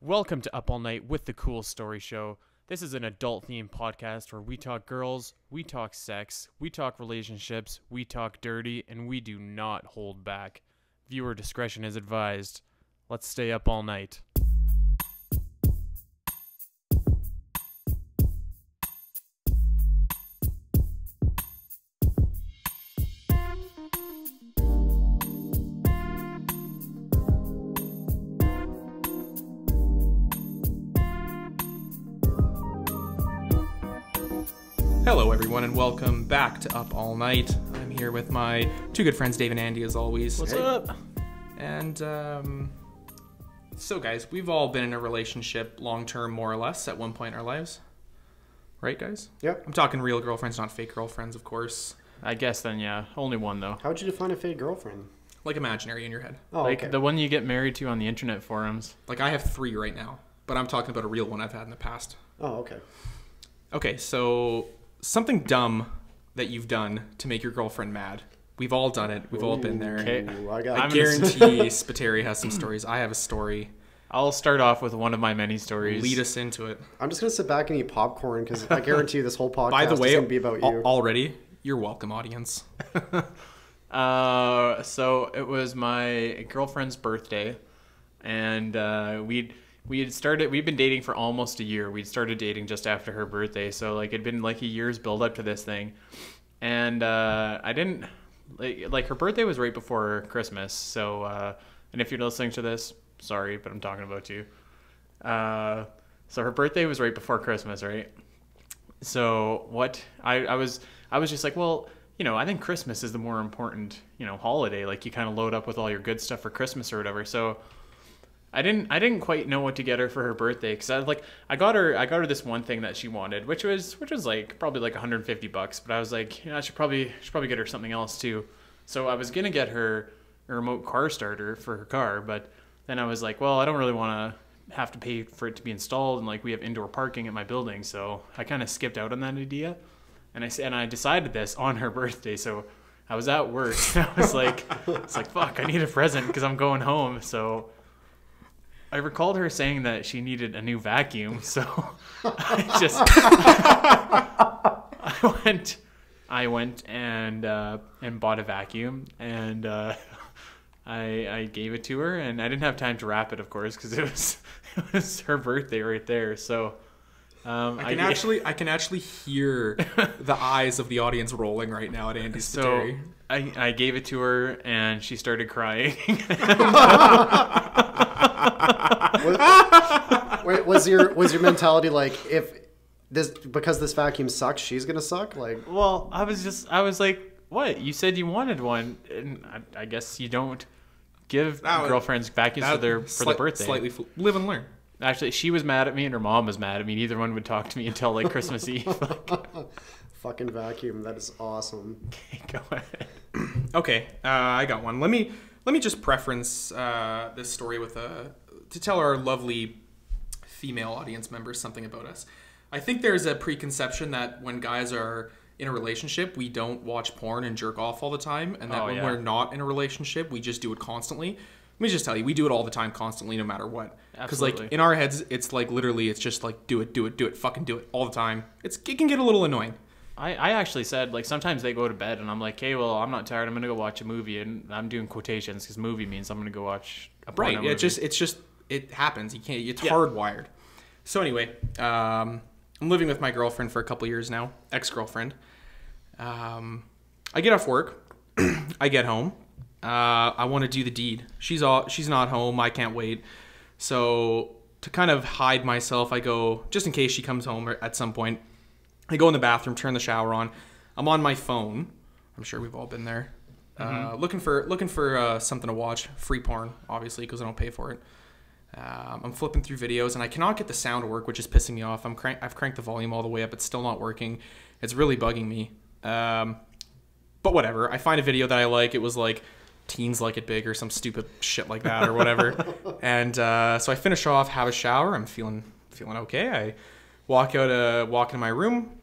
Welcome to Up All Night with the Cool Story Show. This is an adult-themed podcast where we talk girls, we talk sex, we talk relationships, we talk dirty, and we do not hold back. Viewer discretion is advised. Let's stay up all night. Hello everyone and welcome back to Up All Night. I'm here with my two good friends Dave and Andy as always. What's up? And so guys, we've all been in a relationship long-term more or less at one point in our lives. Right guys? Yep. I'm talking real girlfriends, not fake girlfriends, of course. I guess then, yeah. Only one, though. How would you define a fake girlfriend? Like imaginary in your head. Oh, Like okay. the one you get married to on the internet forums. Like I have 3 right now, but I'm talking about a real one I've had in the past. Oh, okay. Okay, so something dumb that you've done to make your girlfriend mad. We've all done it. We've all been there. Okay. Ooh, I got I I'm guarantee Spiteri has some stories. I have a story. I'll start off with one of my many stories. Lead us into it. I'm just going to sit back and eat popcorn because I guarantee you this whole podcast By the way, is going to be about you. already, you're welcome, audience. So it was my girlfriend's birthday, and we'd been dating for almost a year. We'd started dating just after her birthday, so like it'd been like a year's build up to this thing, and I didn't like her birthday was right before Christmas. So and if you're listening to this, sorry, but I'm talking about you. So her birthday was right before Christmas, right? So what I was just like, well, you know, I think Christmas is the more important, you know, holiday. Like you kind of load up with all your good stuff for Christmas or whatever. So I didn't quite know what to get her for her birthday because I got her this one thing that she wanted, which was like probably like $150, but I was like, you know, I should probably get her something else too. So I was gonna get her a remote car starter for her car, but then I was like, well, I don't really want to have to pay for it to be installed, and like we have indoor parking at my building, so I kind of skipped out on that idea, and I decided this on her birthday. So I was at work, and I was like, it's like fuck, I need a present because I'm going home. So I recalled her saying that she needed a new vacuum, so I went and bought a vacuum, and I gave it to her, and I didn't have time to wrap it, of course, because it was her birthday right there. So I can actually hear the eyes of the audience rolling right now at Andy's so Spiteri. I gave it to her, and she started crying. Wait, was your mentality like because this vacuum sucks, she's gonna suck? Like, Well, I was like, what? You said you wanted one, and I guess you don't give girlfriends vacuums for their birthday. Slightly live and learn. Actually, she was mad at me, and her mom was mad at me. Neither one would talk to me until like Christmas Eve. fucking vacuum. That is awesome. Go ahead. Okay, I got one. Let me just preference this story with to tell our lovely female audience members something about us. I think there's a preconception that when guys are in a relationship, we don't watch porn and jerk off all the time, and that when we're not in a relationship, we just do it constantly. Let me just tell you, we do it all the time, constantly, no matter what. Because like in our heads, it's like literally, it's just like do it, fucking do it all the time. It can get a little annoying. I actually said, like, sometimes they go to bed, and I'm like, hey, well, I'm not tired. I'm going to go watch a movie, and I'm doing quotations because movie means I'm going to go watch a porno movie. It happens. You can't. It's hardwired. So anyway, I'm living with my girlfriend for a couple years now, ex-girlfriend. I get off work. I get home. I want to do the deed. She's not home. I can't wait. So to kind of hide myself, I go, just in case she comes home at some point, I go in the bathroom, turn the shower on. I'm on my phone. I'm sure we've all been there. Looking for something to watch. Free porn, obviously, because I don't pay for it. I'm flipping through videos, and I cannot get the sound to work, which is pissing me off. I've cranked the volume all the way up. It's still not working. It's really bugging me. But whatever. I find a video that I like. It was like teens like it big or some stupid shit like that or whatever. And so I finish off, have a shower. I'm feeling okay. I walk into my room,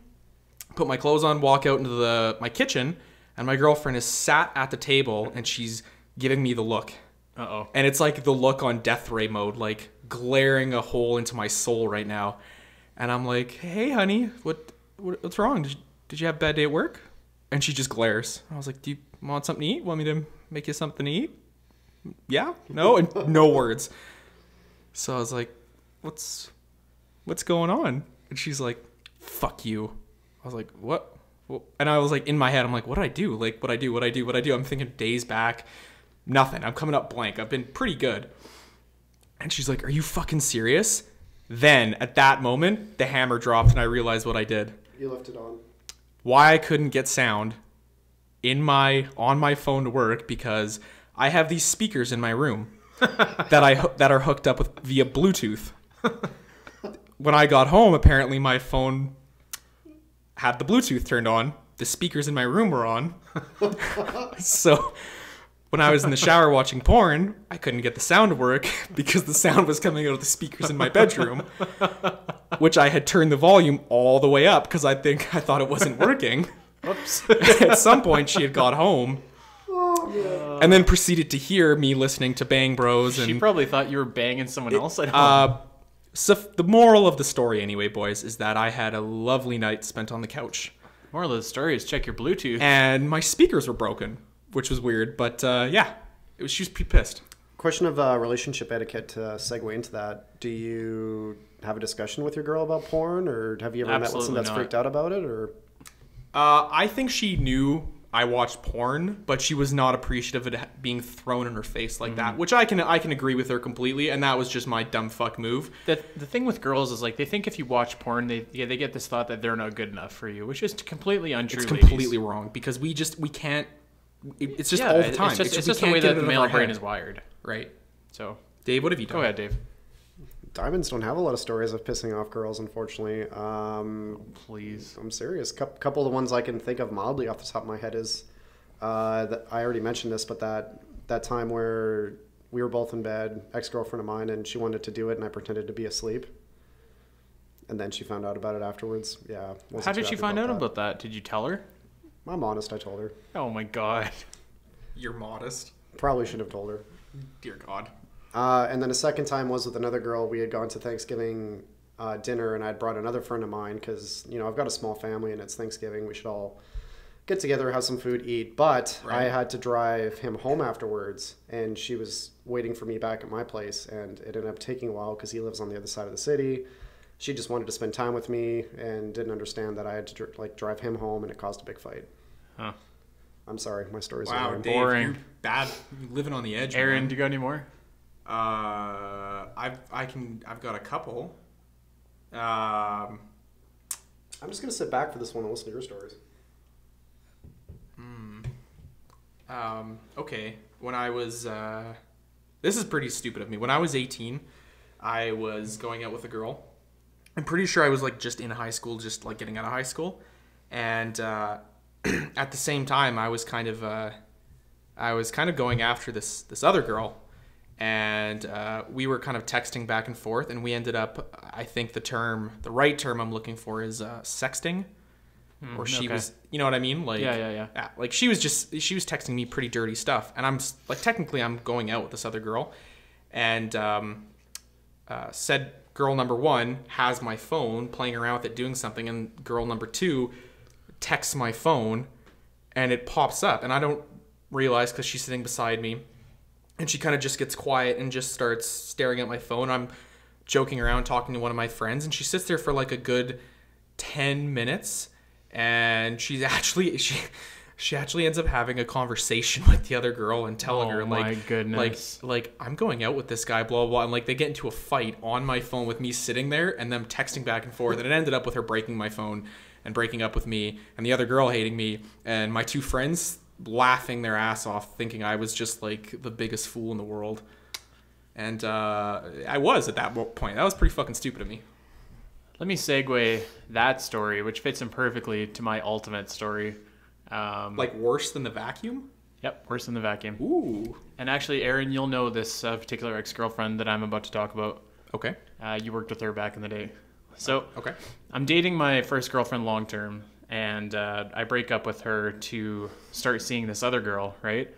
put my clothes on, walk out into my kitchen, and my girlfriend is sat at the table, and she's giving me the look. Uh-oh. And it's like the look on death ray mode, like glaring a hole into my soul right now. And I'm like, hey, honey, what's wrong? Did you have a bad day at work? And she just glares. I was like, do you want something to eat? Want me to make you something to eat? Yeah? No? And no words. So I was like, what's going on? And she's like, fuck you. I was like, what? And I was like, in my head, I'm like, what did I do? Like, what I do? I'm thinking days back. Nothing. I'm coming up blank. I've been pretty good. And she's like, are you fucking serious? Then, at that moment, the hammer dropped and I realized what I did. You left it on. Why I couldn't get sound on my phone to work, because I have these speakers in my room that are hooked up via Bluetooth. When I got home, apparently my phone had the Bluetooth turned on. The speakers in my room were on. So when I was in the shower watching porn, I couldn't get the sound to work because the sound was coming out of the speakers in my bedroom, which I had turned the volume all the way up because I thought it wasn't working. Oops. At some point, she had got home. And then proceeded to hear me listening to Bang Bros. She And probably thought you were banging someone else at home. so the moral of the story, anyway, boys, is that I had a lovely night spent on the couch. Moral of the story is check your Bluetooth. And my speakers were broken, which was weird. But yeah, she was pretty pissed. Question of relationship etiquette to segue into that. Do you have a discussion with your girl about porn, or have you ever met with Absolutely someone that's not. freaked out about it? Or I think she knew I watched porn, but she was not appreciative of it being thrown in her face like that, which I can agree with her completely, and that was just my dumb fuck move. The thing with girls is, like, they think if you watch porn, they get this thought that they're not good enough for you, which is completely untrue. It's ladies. completely wrong because we can't. It's just all the time. It's just we the can't way get that it the out of male our brain head. is wired. Right. So, Dave, what have you done? go ahead, Dave. diamonds don't have a lot of stories of pissing off girls, unfortunately. Please. I'm serious. Couple of the ones I can think of mildly off the top of my head is that I already mentioned this, but that time where we were both in bed, ex-girlfriend of mine, and she wanted to do it, and I pretended to be asleep. And then she found out about it afterwards. Yeah. How did she find out about that? Did you tell her? I'm honest, I told her. Oh my god. You're modest. Probably should have told her. Dear God. And then a second time was with another girl. We had gone to Thanksgiving dinner, and I'd brought another friend of mine because, I've got a small family, and it's Thanksgiving. We should all get together, have some food, eat. But Right. I had to drive him home afterwards, and she was waiting for me back at my place, and it ended up taking a while because he lives on the other side of the city. She just wanted to spend time with me and didn't understand that I had to drive him home, and it caused a big fight. Huh. I'm sorry, my story's Wow, boring. Dave, Boring. you're bad. You're living on the edge. Aaron, man. do you got any more? I've got a couple. I'm just gonna sit back for this one and listen to your stories. Okay. When I was, this is pretty stupid of me. When I was 18, I was going out with a girl. I'm pretty sure I was like just in high school, just like getting out of high school. And at the same time, I was kind of going after this other girl. And we were kind of texting back and forth, and we ended up, I think the right term I'm looking for is sexting. Or she okay. was, you know what I mean? Like, Yeah. like she was texting me pretty dirty stuff, and I'm like, technically I'm going out with this other girl, and said girl number one has my phone, playing around with it, doing something, and girl number two texts my phone, and it pops up, and I don't realize because she's sitting beside me, and she kind of just gets quiet and just starts staring at my phone. I'm joking around, talking to one of my friends, and she sits there for like a good 10 minutes. And she actually ends up having a conversation with the other girl and telling her, like, my goodness. like I'm going out with this guy, blah, blah, blah. And like they get into a fight on my phone with me sitting there and them texting back and forth. And it ended up with her breaking my phone and breaking up with me, and the other girl hating me, and my two friends laughing their ass off, thinking I was just like the biggest fool in the world. And I was at that point. That was pretty fucking stupid of me. Let me segue that story, which fits in perfectly to my ultimate story. Like worse than the vacuum? Yep, worse than the vacuum. Ooh. And actually, Aaron, you'll know this particular ex-girlfriend that I'm about to talk about. Okay. You worked with her back in the day. So Okay. I'm dating my first girlfriend long-term, and I break up with her to start seeing this other girl, right?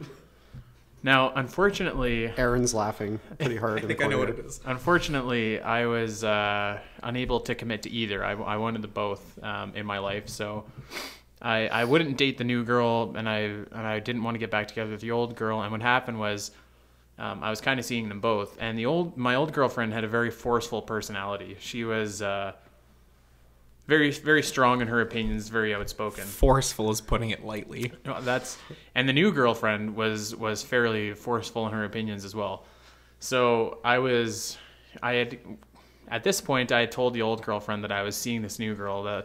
Now, unfortunately, Aaron's laughing pretty hard. I think I know what it is. unfortunately, I was unable to commit to either. I wanted the both in my life, so I wouldn't date the new girl, and I didn't want to get back together with the old girl. And what happened was, I was kind of seeing them both, and my old girlfriend had a very forceful personality. She was very, very strong in her opinions, very outspoken. Forceful is putting it lightly. No, and the new girlfriend was fairly forceful in her opinions as well. So at this point I had told the old girlfriend that I was seeing this new girl,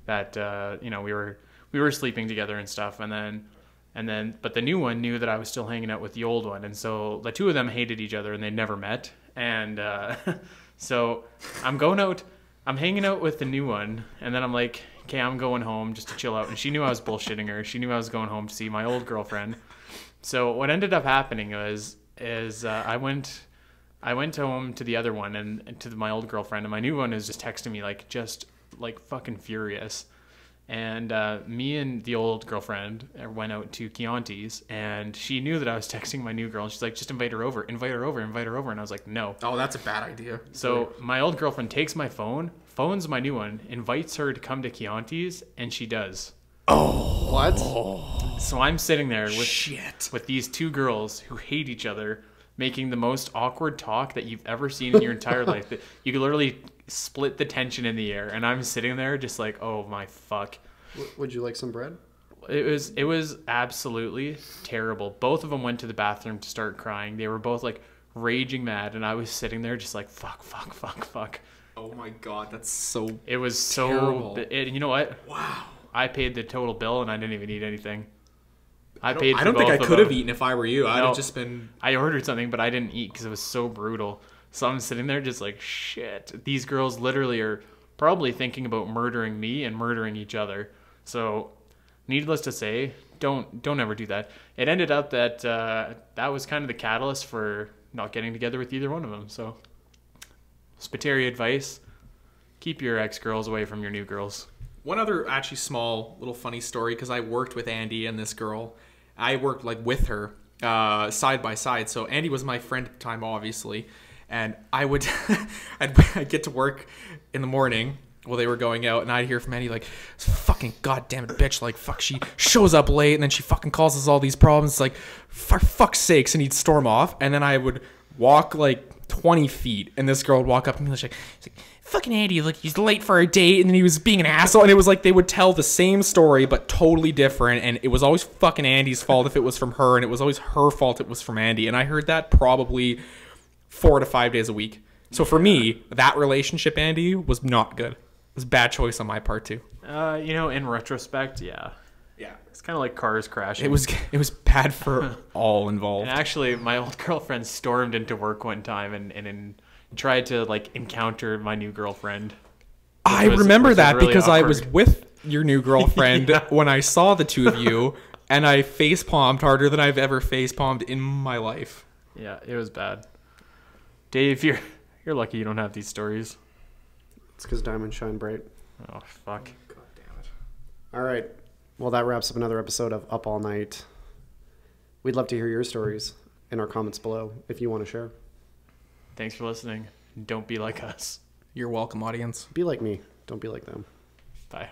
that you know, we were sleeping together and stuff, and then but the new one knew that I was still hanging out with the old one, and so the two of them hated each other and they never met. And so I'm hanging out with the new one, and then I'm like, okay, I'm going home just to chill out. And she knew I was bullshitting her. She knew I was going home to see my old girlfriend. So what ended up happening is I went home to the other one and to my old girlfriend, and my new one is just texting me just fucking furious. And me and the old girlfriend went out to Chianti's, and she knew that I was texting my new girl, and she's like, just invite her over. And I was like, no. Oh, that's a bad idea. So my old girlfriend takes my phone, phones my new one, invites her to come to Chianti's, and she does. Oh. What? So I'm sitting there Shit. with these two girls who hate each other, making the most awkward talk that you've ever seen in your entire life. That you could literally split the tension in the air, and I'm sitting there just like, oh my fuck. Would you like some bread? It was absolutely terrible. Both of them went to the bathroom to start crying. They were both like raging mad, and I was sitting there just like fuck. Oh my god, that's so. It was so. Terrible. You know what? Wow. I paid the total bill, and I didn't even eat anything. I don't think I could have eaten if I were you. I'd have just been. I ordered something, but I didn't eat because it was so brutal. So I'm sitting there just like, shit. These girls literally are probably thinking about murdering me and murdering each other. So, needless to say, don't ever do that. It ended up that that was kind of the catalyst for not getting together with either one of them. So, Spiteri advice: keep your ex-girls away from your new girls. One other actually small little funny story, because I worked with Andy and this girl. I worked with her side by side. So Andy was my friend at the time, obviously, and I would I'd get to work in the morning while they were going out, and I'd hear from Andy fucking goddamn it bitch, fuck, she shows up late and then she fucking causes all these problems. It's like, for fuck's sakes, and he'd storm off, and then I would walk 20 feet, and this girl would walk up and be like, fucking Andy, he's late for a date, and then he was being an asshole. And it was they would tell the same story but totally different, and it was always fucking Andy's fault if it was from her, and it was always her fault it was from Andy. And I heard that probably 4 to 5 days a week. So for me, that relationship, Andy, was not good. It was a bad choice on my part too. In retrospect, yeah. It's kind of like cars crashing. It was bad for all involved. And actually, my old girlfriend stormed into work one time and tried to encounter my new girlfriend. I remember that really because awkward. I was with your new girlfriend Yeah. when I saw the two of you, and I face-palmed harder than I've ever face-palmed in my life. Yeah, it was bad. Dave, you're lucky you don't have these stories. It's because diamonds shine bright. Oh, fuck. God damn it. All right. Well, that wraps up another episode of Up All Night. We'd love to hear your stories in our comments below if you want to share. Thanks for listening. Don't be like us. You're welcome, audience. Be like me. Don't be like them. Bye.